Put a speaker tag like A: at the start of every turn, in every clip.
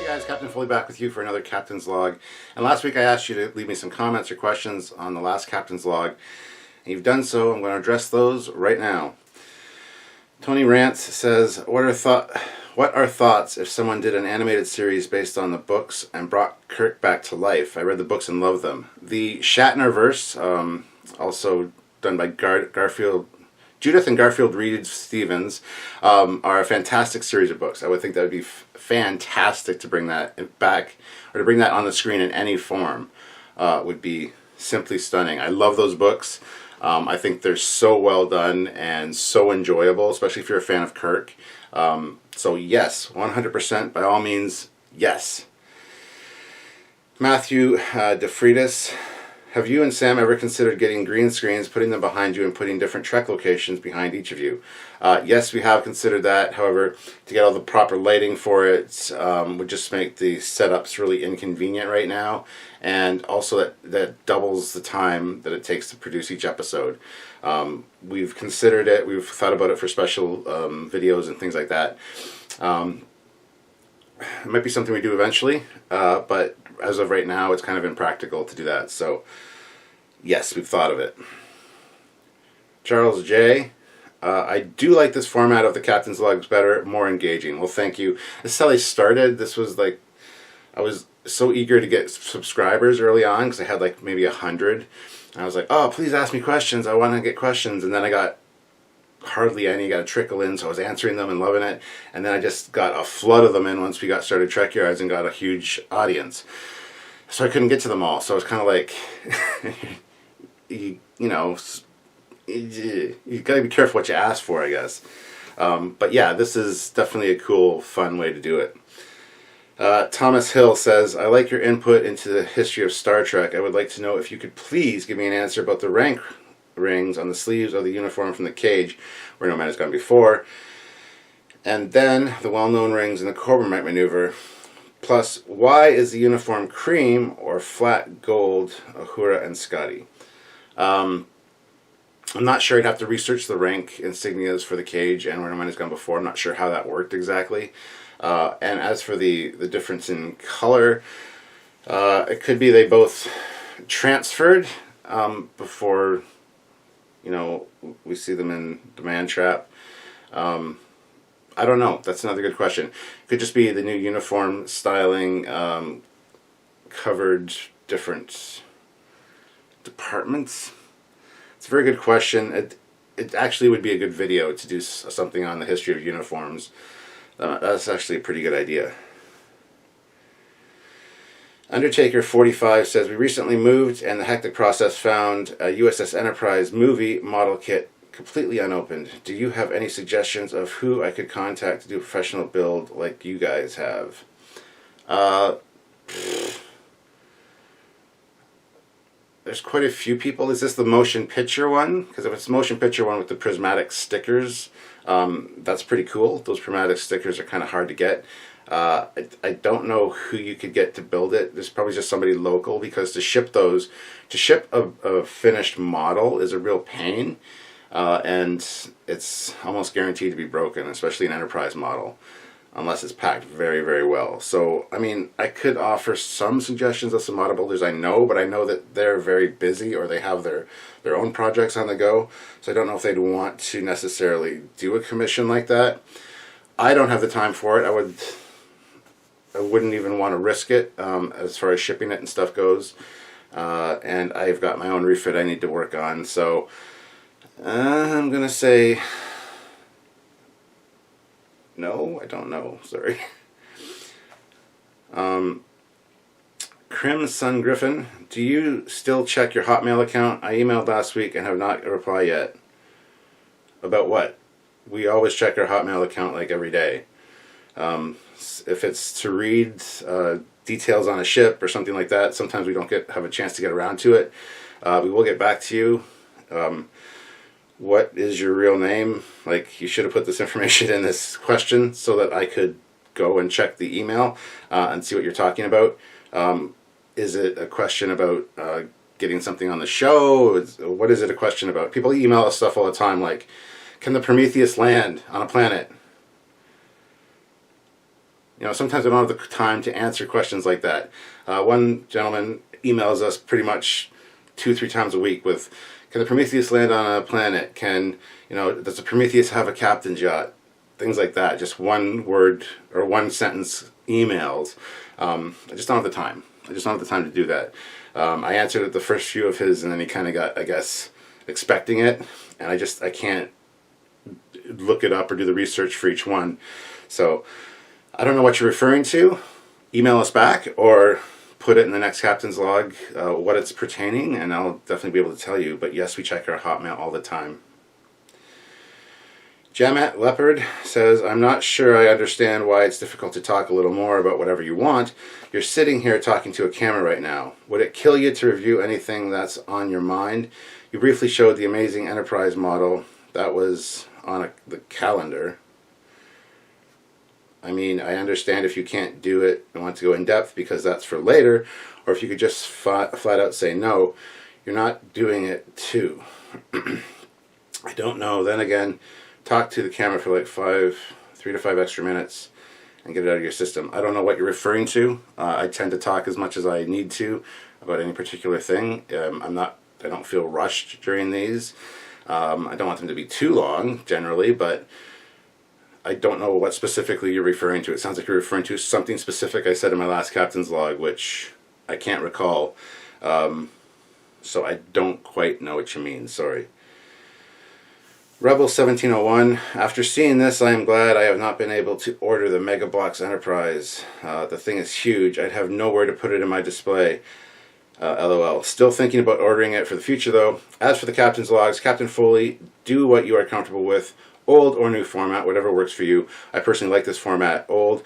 A: Guys, Captain Foley back with you for another Captain's Log. And last week I asked you to leave me some comments or questions on the last Captain's Log. And you've done so. I'm going to address those right now. Tony Rants says, what are thoughts if someone did an animated series based on the books and brought Kirk back to life? I read the books and loved them. The Shatnerverse, also done by Judith and Garfield Reed Stevens, are a fantastic series of books. I would think that would be fantastic to bring that back, or to bring that on the screen in any form. Would be simply stunning. I love those books. I think they're so well done and so enjoyable, especially if you're a fan of Kirk. So yes, 100%, by all means, yes. Matthew DeFreitas, have you and Sam ever considered getting green screens, putting them behind you, and putting different Trek locations behind each of you? Yes, we have considered that. However, to get all the proper lighting for it would just make the setups really inconvenient right now, and also that doubles the time that it takes to produce each episode. We've considered it. We've thought about it for special videos and things like that. It might be something we do eventually, but as of right now, it's kind of impractical to do that. So, yes, we've thought of it. Charles J. I do like this format of the Captain's Logs better, more engaging. Well, thank you. This is how they started. This was like, I was so eager to get subscribers early on because I had like maybe 100. I was like, oh, please ask me questions. I want to get questions. And then I got hardly any, got a trickle in, so I was answering them and loving it. And then I just got a flood of them in once we got started Trekyards and got a huge audience. So I couldn't get to them all. So I was kind of like, you know, you gotta be careful what you ask for, I guess. But yeah, this is definitely a cool, fun way to do it. Thomas Hill says, I like your input into the history of Star Trek. I would like to know if you could please give me an answer about the rank rings on the sleeves of the uniform from the cage where no man has gone before, and then the well-known rings in the Corbomite maneuver. Plus, why is the uniform cream or flat gold Uhura and Scotty? I'm not sure. I'd have to research the rank insignias for the cage and where no man has gone before. I'm not sure how that worked exactly. And as for the difference in color, it could be they both transferred before, you know, we see them in Demand Trap. I don't know. That's another good question. It could just be the new uniform styling covered different departments. It's a very good question. It actually would be a good video to do something on the history of uniforms. That's actually a pretty good idea. Undertaker 45 says, we recently moved and the hectic process found a USS Enterprise movie model kit completely unopened. Do you have any suggestions of who I could contact to do a professional build like you guys have? There's quite a few people. Is this the motion picture one? Because if it's the motion picture one with the prismatic stickers, that's pretty cool. Those prismatic stickers are kind of hard to get. I don't know who you could get to build it. There's probably just somebody local, because to ship a finished model is a real pain, and it's almost guaranteed to be broken, especially an Enterprise model, unless it's packed very, very well. So, I mean, I could offer some suggestions of some model builders I know, but I know that they're very busy or they have their own projects on the go, so I don't know if they'd want to necessarily do a commission like that. I don't have the time for it. I wouldn't even want to risk it as far as shipping it and stuff goes. And I've got my own refit I need to work on. So I'm going to say no, I don't know. Sorry. Crimson Griffin, do you still check your Hotmail account? I emailed last week and have not a reply yet. About what? We always check our Hotmail account like every day. If it's to read details on a ship or something like that, sometimes we don't have a chance to get around to it. We will get back to you. What is your real name? Like, you should have put this information in this question so that I could go and check the email and see what you're talking about. Is it a question about getting something on the show? What is it a question about? People email us stuff all the time like, can the Prometheus land on a planet? sometimes I don't have the time to answer questions like that. One gentleman emails us pretty much 2-3 times a week with, can the Prometheus land on a planet? Does the Prometheus have a captain's yacht? Things like that. Just one word or one sentence emails. I just don't have the time. I just don't have the time to do that. I answered the first few of his, and then he kind of got, I guess, expecting it, and I can't look it up or do the research for each one. So I don't know what you're referring to. Email us back or put it in the next captain's log what it's pertaining, and I'll definitely be able to tell you. But yes, we check our Hotmail all the time. Jamet Leopard says, I'm not sure I understand why it's difficult to talk a little more about whatever you want. You're sitting here talking to a camera right now. Would it kill you to review anything that's on your mind? You briefly showed the amazing Enterprise model that was on the calendar. I mean, I understand if you can't do it and want to go in depth because that's for later, or if you could just flat out say no, you're not doing it too. I don't know. Then again, talk to the camera for like 3 to 5 extra minutes and get it out of your system. I don't know what you're referring to. I tend to talk as much as I need to about any particular thing. I don't feel rushed during these. I don't want them to be too long generally, but I don't know what specifically you're referring to. It sounds like you're referring to something specific I said in my last captain's log, which I can't recall. So I don't quite know what you mean. Sorry. Rebel 1701. After seeing this, I am glad I have not been able to order the Mega Bloks Enterprise. The thing is huge. I'd have nowhere to put it in my display. LOL. Still thinking about ordering it for the future, though. As for the captain's logs, Captain Foley, do what you are comfortable with. Old or new format, whatever works for you. I personally like this format, old,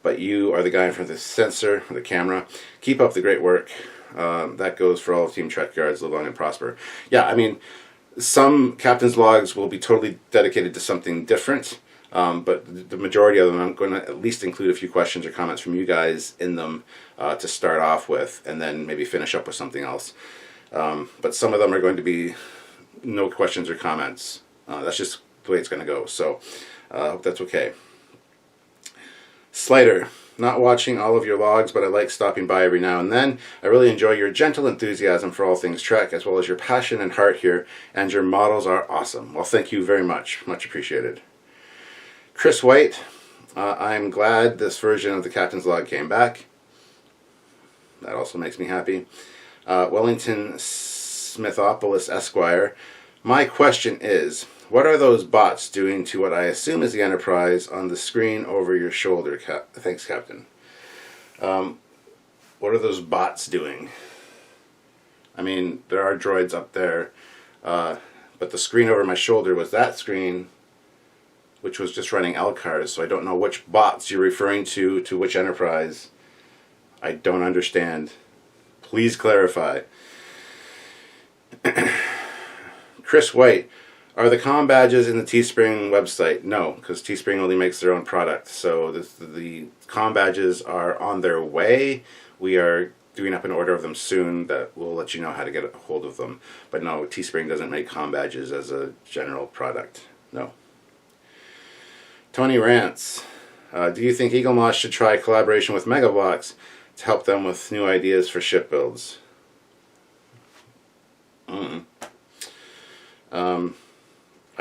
A: but you are the guy in front of the sensor, the camera. Keep up the great work. That goes for all of Team Trekyards. Live long and prosper. Yeah, I mean, some captain's logs will be totally dedicated to something different, but the majority of them I'm going to at least include a few questions or comments from you guys in them to start off with, and then maybe finish up with something else. But some of them are going to be no questions or comments. That's just the way it's going to go, so I hope that's okay. Slider. Not watching all of your logs, but I like stopping by every now and then. I really enjoy your gentle enthusiasm for all things Trek, as well as your passion and heart here, and your models are awesome. Well, thank you very much. Much appreciated. Chris White. I'm glad this version of the Captain's Log came back. That also makes me happy. Wellington Smithopoulos Esquire. My question is, what are those bots doing to what I assume is the Enterprise on the screen over your shoulder? Thanks, Captain. What are those bots doing? I mean, there are droids up there, but the screen over my shoulder was that screen, which was just running LCARs, so I don't know which bots you're referring to which Enterprise. I don't understand. Please clarify. Chris White. Are the comm badges in the Teespring website? No, because Teespring only makes their own product. So the comm badges are on their way. We are doing up an order of them soon that will let you know how to get a hold of them. But no, Teespring doesn't make comm badges as a general product. No. Tony Rants. Do you think Eaglemoss should try collaboration with Mega Bloks to help them with new ideas for ship builds?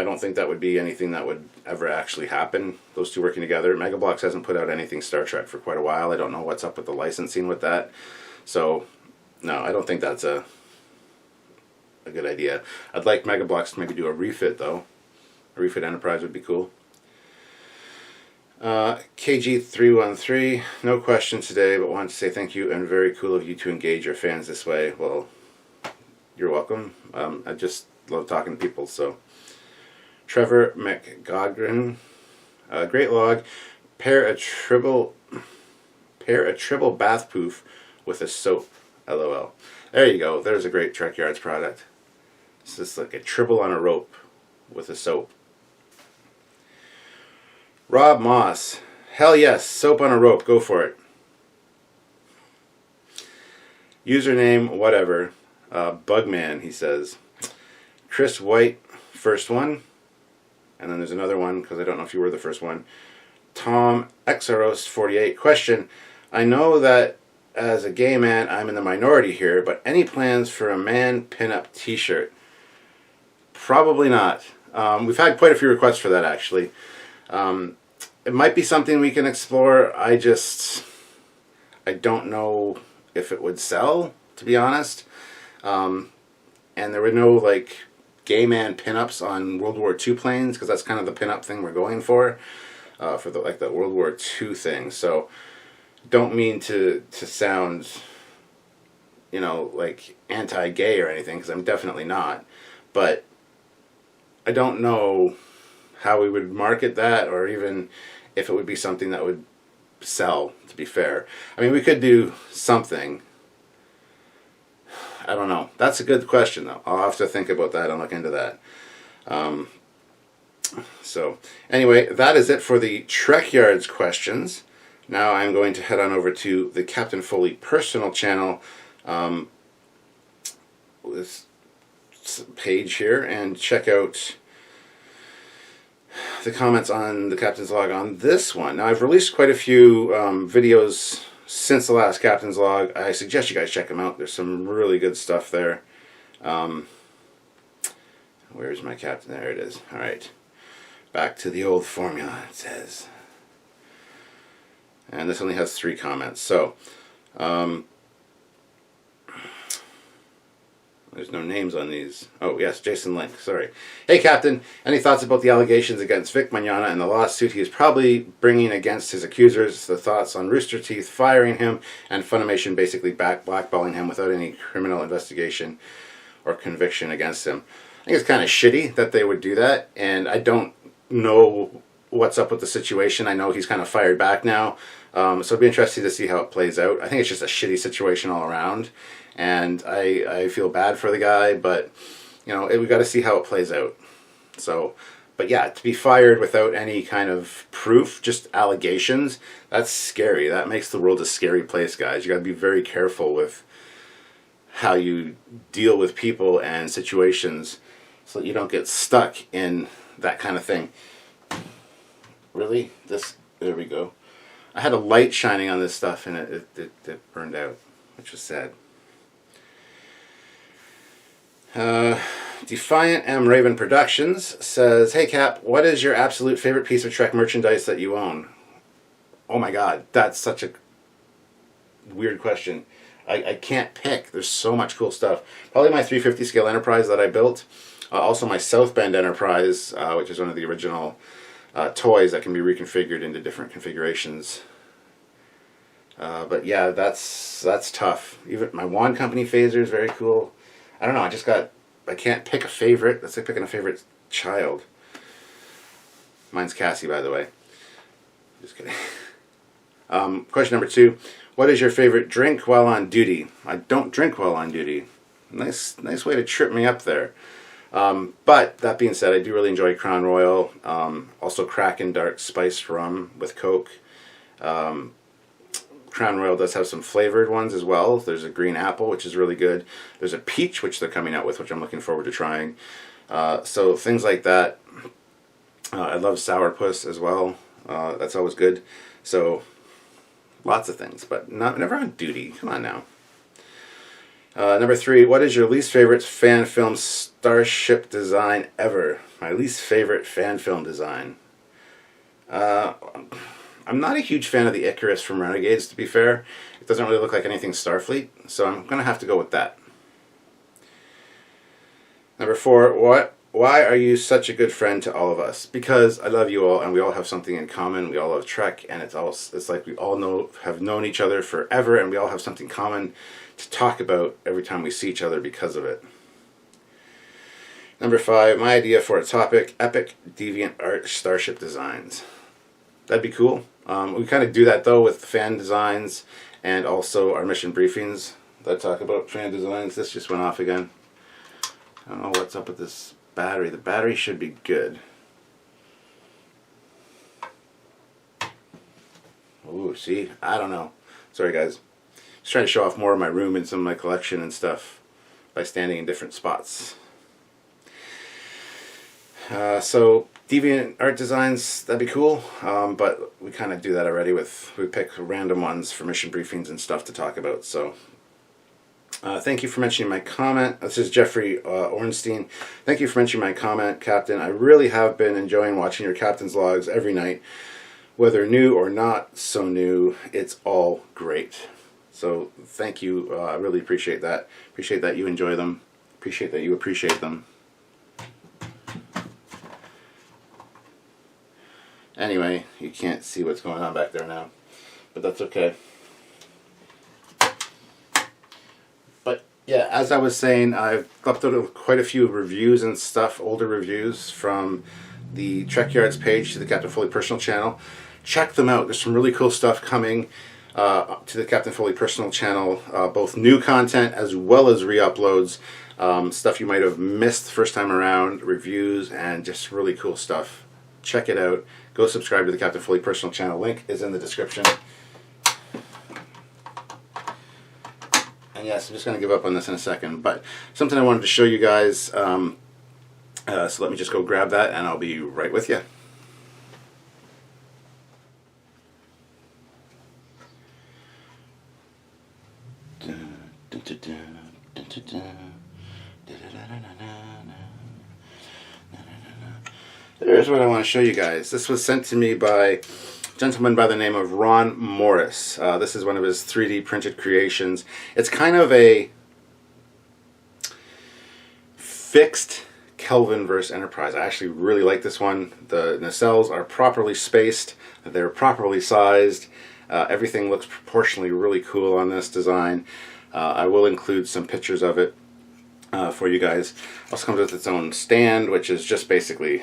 A: I don't think that would be anything that would ever actually happen, those two working together. Mega Bloks hasn't put out anything Star Trek for quite a while. I don't know what's up with the licensing with that. So, no, I don't think that's a good idea. I'd like Mega Bloks to maybe do a refit, though. A refit Enterprise would be cool. KG313, no questions today, but wanted to say thank you and very cool of you to engage your fans this way. Well, you're welcome. I just love talking to people, so... Trevor McGogran, great log. Pair a triple bath poof with a soap. LOL. There you go. There's a great Trekyards product. It's just like a triple on a rope with a soap. Rob Moss. Hell yes. Soap on a rope. Go for it. Username whatever. Bugman, he says. Chris White, first one. And then there's another one, because I don't know if you were the first one. Tom Exaros48. Question: I know that as a gay man, I'm in the minority here, but any plans for a man pinup t-shirt? Probably not. We've had quite a few requests for that, actually. It might be something we can explore. I don't know if it would sell, to be honest. And there were no, like, gay man pinups on World War II planes, because that's kind of the pinup thing we're going for the World War II thing. So don't mean to sound, like anti-gay or anything, because I'm definitely not. But I don't know how we would market that, or even if it would be something that would sell, to be fair. I mean, we could do something. I don't know. That's a good question, though. I'll have to think about that and look into that. So, anyway, that is it for the Trekyards questions. Now I'm going to head on over to the Captain Foley personal channel this page here and check out the comments on the Captain's Log on this one. Now, I've released quite a few videos since the last Captain's Log. I suggest you guys check them out. There's some really good stuff there. Where's my Captain? There it is. Alright. Back to the old formula, it says. And this only has 3 comments. So, there's no names on these. Oh, yes, Jason Link. Sorry. Hey, Captain. Any thoughts about the allegations against Vic Mignogna and the lawsuit he is probably bringing against his accusers? The thoughts on Rooster Teeth firing him and Funimation basically blackballing him without any criminal investigation or conviction against him. I think it's kind of shitty that they would do that, and I don't know what's up with the situation. I know he's kind of fired back now, so it'll be interesting to see how it plays out. I think it's just a shitty situation all around, and I feel bad for the guy, but we got to see how it plays out. So, but yeah, to be fired without any kind of proof, just allegations, that's scary. That makes the world a scary place, guys. You got to be very careful with how you deal with people and situations so that you don't get stuck in that kind of thing. Really? There we go. I had a light shining on this stuff and it burned out, which was sad. Defiant M. Raven Productions says, hey Cap, what is your absolute favorite piece of Trek merchandise that you own? Oh my god, that's such a weird question. I can't pick. There's so much cool stuff. Probably my 350 scale Enterprise that I built. Also my South Bend Enterprise, which is one of the original toys that can be reconfigured into different configurations. But yeah, that's tough. Even my Wand Company phaser is very cool. I don't know, I can't pick a favorite. That's like picking a favorite child. Mine's Cassie, by the way. Just kidding. Question number 2. What is your favorite drink while on duty? I don't drink while on duty. Nice way to trip me up there. But that being said, I do really enjoy Crown Royal. Also Kraken Dark Spiced Rum with Coke. Crown Royal does have some flavored ones as well. There's a green apple, which is really good. There's a peach, which they're coming out with, which I'm looking forward to trying. So things like that. I love Sourpuss as well. That's always good. So lots of things, but never on duty. Come on now. Number 3, what is your least favorite fan film starship design ever? My least favorite fan film design. I'm not a huge fan of the Icarus from Renegades, to be fair. It doesn't really look like anything Starfleet, so I'm going to have to go with that. Number 4, why are you such a good friend to all of us? Because I love you all, and we all have something in common. We all love Trek, and it's like we all have known each other forever, and we all have something common to talk about every time we see each other because of it. Number 5, my idea for a topic, epic deviant art starship designs. That'd be cool. We kind of do that though with fan designs and also our mission briefings that talk about fan designs. This just went off again. I don't know what's up with this battery. The battery should be good. Ooh, see? I don't know. Sorry guys. Just trying to show off more of my room and some of my collection and stuff by standing in different spots. So deviant art designs, that'd be cool, but we kind of do that already we pick random ones for mission briefings and stuff to talk about. So thank you for mentioning my comment. This is Jeffrey Ornstein. Thank you for mentioning my comment, Captain. I really have been enjoying watching your Captain's Logs every night. Whether new or not so new, it's all great. So thank you. I really appreciate that. Appreciate that you enjoy them. Appreciate that you appreciate them. Anyway, you can't see what's going on back there now, but that's okay. But yeah, as I was saying, I've uploaded quite a few reviews and stuff, older reviews from the Trekyards page to the Captain Foley personal channel. Check them out. There's some really cool stuff coming to the Captain Foley personal channel, both new content as well as re-uploads, stuff you might have missed the first time around, reviews, and just really cool stuff. Check it out. Go subscribe to the Captain Foley personal channel. Link is in the description. And yes, I'm just going to give up on this in a second, but something I wanted to show you guys. So let me just go grab that, and I'll be right with you. Here's what I want to show you guys. This was sent to me by a gentleman by the name of Ron Morris. This is one of his 3D printed creations. It's kind of a fixed Kelvin versus Enterprise. I actually really like this one. The nacelles are properly spaced. They're properly sized. Everything looks proportionally really cool on this design. I will include some pictures of it for you guys. Also comes with its own stand, which is just basically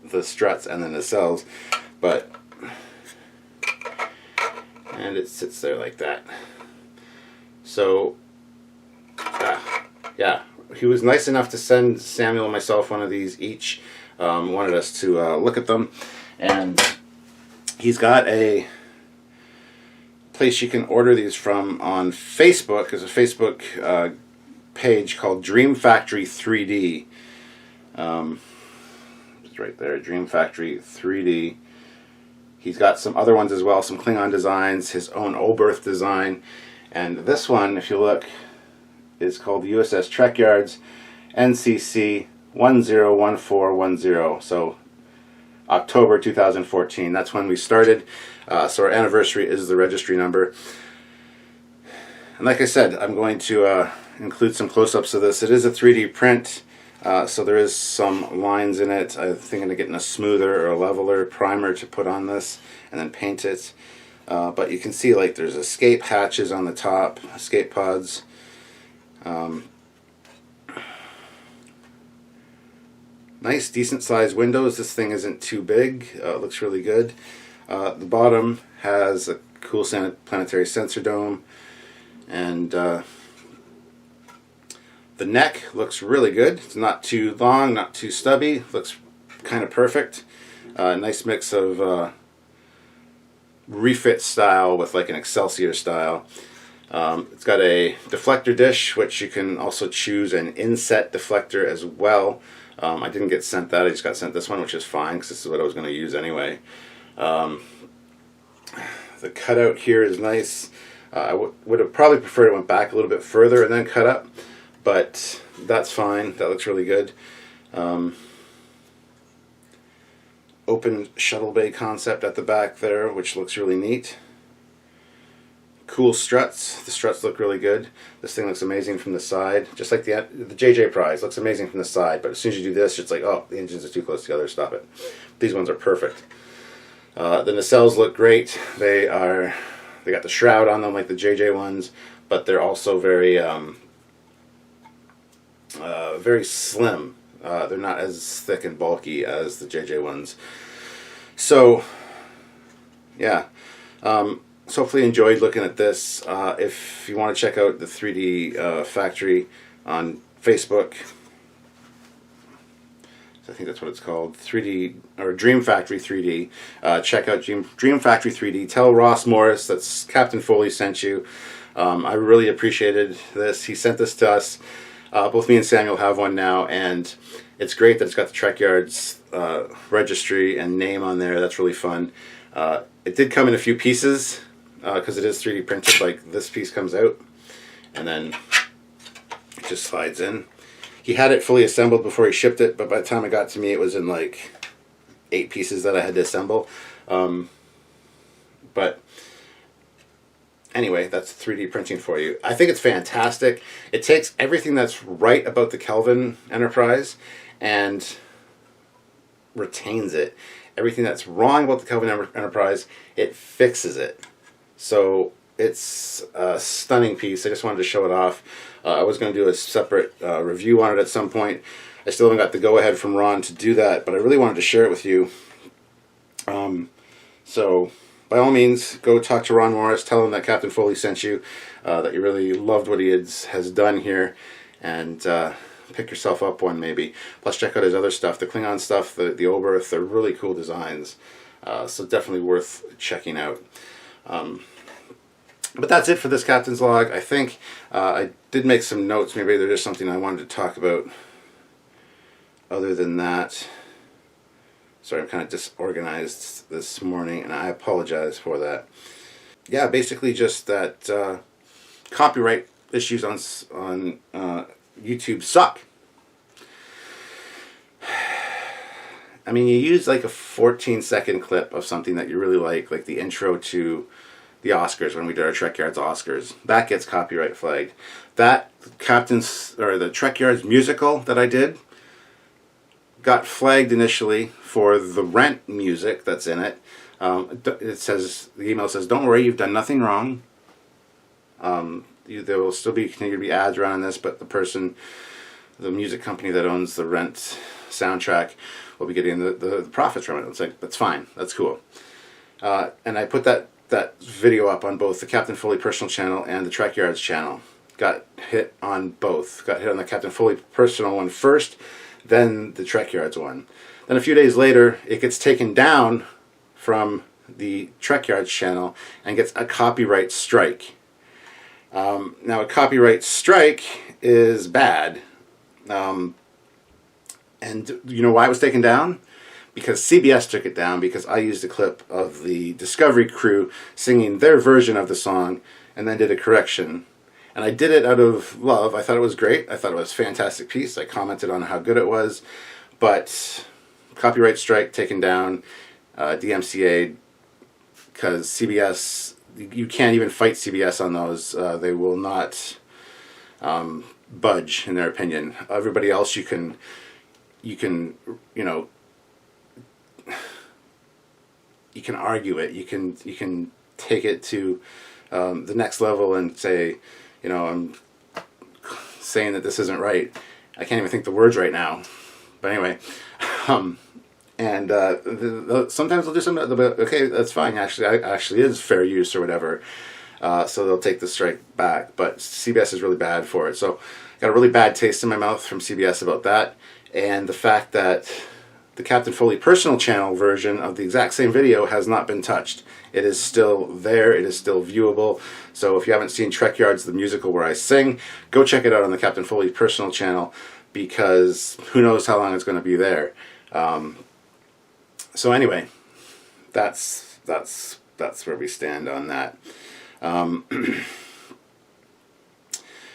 A: the struts and the nacelles, and it sits there like that. So yeah, he was nice enough to send Samuel and myself one of these each. Wanted us to look at them, and he's got a place you can order these from on Facebook. There's a Facebook page called Dream Factory 3D. It's right there, Dream Factory 3D. He's got some other ones as well, some Klingon designs, his own Oberth design, and this one, if you look, is called the USS Trekyards NCC 101410. So October 2014. That's when we started. So our anniversary is the registry number. And like I said, I'm going to include some close-ups of this. It is a 3D print, so there is some lines in it. I'm thinking of getting a smoother or a leveler primer to put on this and then paint it. But you can see like there's escape hatches on the top, escape pods. Nice, decent sized windows. This thing isn't too big. It looks really good. The bottom has a cool planetary sensor dome, and the neck looks really good. It's not too long, not too stubby. Looks kind of perfect. Nice mix of refit style with like an Excelsior style. It's got a deflector dish, which you can also choose an inset deflector as well. I didn't get sent that. I just got sent this one, which is fine because this is what I was going to use anyway. The cutout here is nice. I would have probably preferred it went back a little bit further and then cut up, but that's fine. That looks really good. Open shuttle bay concept at the back there, which looks really neat. Cool struts. The struts look really good. This thing looks amazing from the side, just like the JJ Prize looks amazing from the side. But as soon as you do this, it's like, oh, the engines are too close together. Stop it. These ones are perfect. The nacelles look great. They got the shroud on them like the JJ ones, but they're also very very slim. They're not as thick and bulky as the JJ ones. So yeah. So hopefully you enjoyed looking at this. If you want to check out the 3D Factory on Facebook, I think that's what it's called, 3D or Dream Factory 3D. Check out Dream Factory 3D. Tell Ross Morris that's Captain Foley sent you. I really appreciated this. He sent this to us. Both me and Samuel have one now, and It's great that it's got the Trekyards registry and name on there. That's really fun. It did come in a few pieces because it is 3D printed. Like this piece comes out and then it just slides in. He had it fully assembled before he shipped it, but by the time it got to me, it was in like 8 pieces that I had to assemble. But anyway, that's 3D printing for you. I think it's fantastic. It takes everything that's right about the Kelvin Enterprise and retains it. Everything that's wrong about the Kelvin Enterprise, it fixes it. So it's a stunning piece. I just wanted to show it off. I was going to do a separate review on it at some point. I still haven't got the go-ahead from Ron to do that, but I really wanted to share it with you. So by all means, go talk to Ron Morris. Tell him that Captain Foley sent you, that you really loved what he has done here, and pick yourself up one maybe. Plus check out his other stuff, the Klingon stuff, the Oberth. They're really cool designs, so definitely worth checking out. But that's it for this Captain's Log. I think I did make some notes. Maybe there's just something I wanted to talk about other than that. Sorry, I'm kind of disorganized this morning, and I apologize for that. Yeah, basically just that copyright issues on YouTube suck. I mean, you use like a 14-second clip of something that you really like the intro to the Oscars when we did our Trekyards Oscars. That gets copyright flagged. That the Trekyards musical that I did got flagged initially for the Rent music that's in it. It says, the email says, "Don't worry, you've done nothing wrong. There will still continue to be ads around this, but the music company that owns the Rent soundtrack will be getting the profits from it." It's like, that's fine, that's cool. And I put that video up on both the Captain Foley personal channel and the Trekyards channel. Got hit on both. Got hit on the Captain Foley personal one first, then the Trekyards one. Then a few days later, it gets taken down from the Trekyards channel and gets a copyright strike. Now, a copyright strike is bad. And you know why it was taken down? Because CBS took it down because I used a clip of the Discovery crew singing their version of the song and then did a correction. And I did it out of love. I thought it was great. I thought it was a fantastic piece. I commented on how good it was. But copyright strike taken down, DMCA, because CBS, you can't even fight CBS on those. They will not budge, in their opinion. Everybody else, you can argue it. You can take it to the next level and say, I'm saying that this isn't right. I can't even think the words right now. But anyway, sometimes they'll do something. They'll be, okay, that's fine. Actually is fair use or whatever. So they'll take the strike back. But CBS is really bad for it. So got a really bad taste in my mouth from CBS about that, and the fact that the Captain Foley personal channel version of the exact same video has not been touched. It is still there. It is still viewable. So if you haven't seen Trekyards, the musical where I sing, go check it out on the Captain Foley personal channel, because who knows how long it's going to be there. So anyway, that's where we stand on that.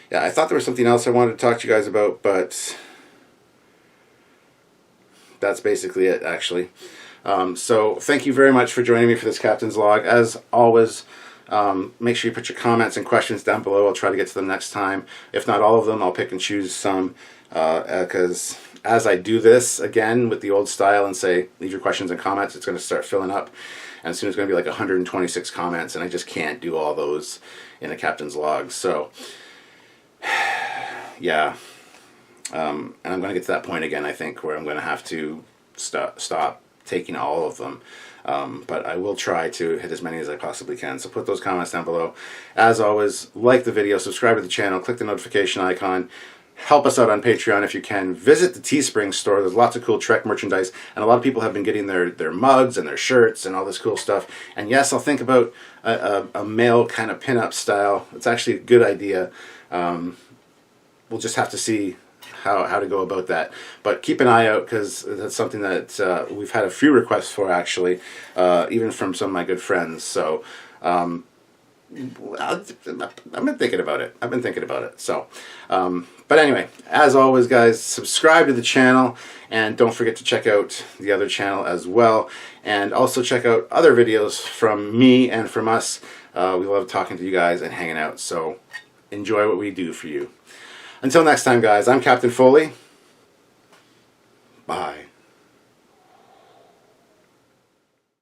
A: Yeah, I thought there was something else I wanted to talk to you guys about, but that's basically it, actually. So thank you very much for joining me for this Captain's Log. As always, make sure you put your comments and questions down below. I'll try to get to them next time. If not all of them, I'll pick and choose some, because as I do this again with the old style and say, leave your questions and comments, it's going to start filling up. And soon it's going to be like 126 comments, and I just can't do all those in a Captain's Log. So, yeah. And I'm going to get to that point again, I think, where I'm going to have to stop taking all of them. But I will try to hit as many as I possibly can. So put those comments down below. As always, like the video, subscribe to the channel, click the notification icon. Help us out on Patreon if you can. Visit the Teespring store. There's lots of cool Trek merchandise, and a lot of people have been getting their mugs and their shirts and all this cool stuff. And yes, I'll think about a male kind of pinup style. It's actually a good idea. We'll just have to see how to go about that. But keep an eye out, because that's something that we've had a few requests for, actually, even from some of my good friends. So I've been thinking about it. So, but anyway, as always, guys, subscribe to the channel, and don't forget to check out the other channel as well, and also check out other videos from me and from us. We love talking to you guys and hanging out, so enjoy what we do for you. Until next time, guys, I'm Captain Foley. Bye.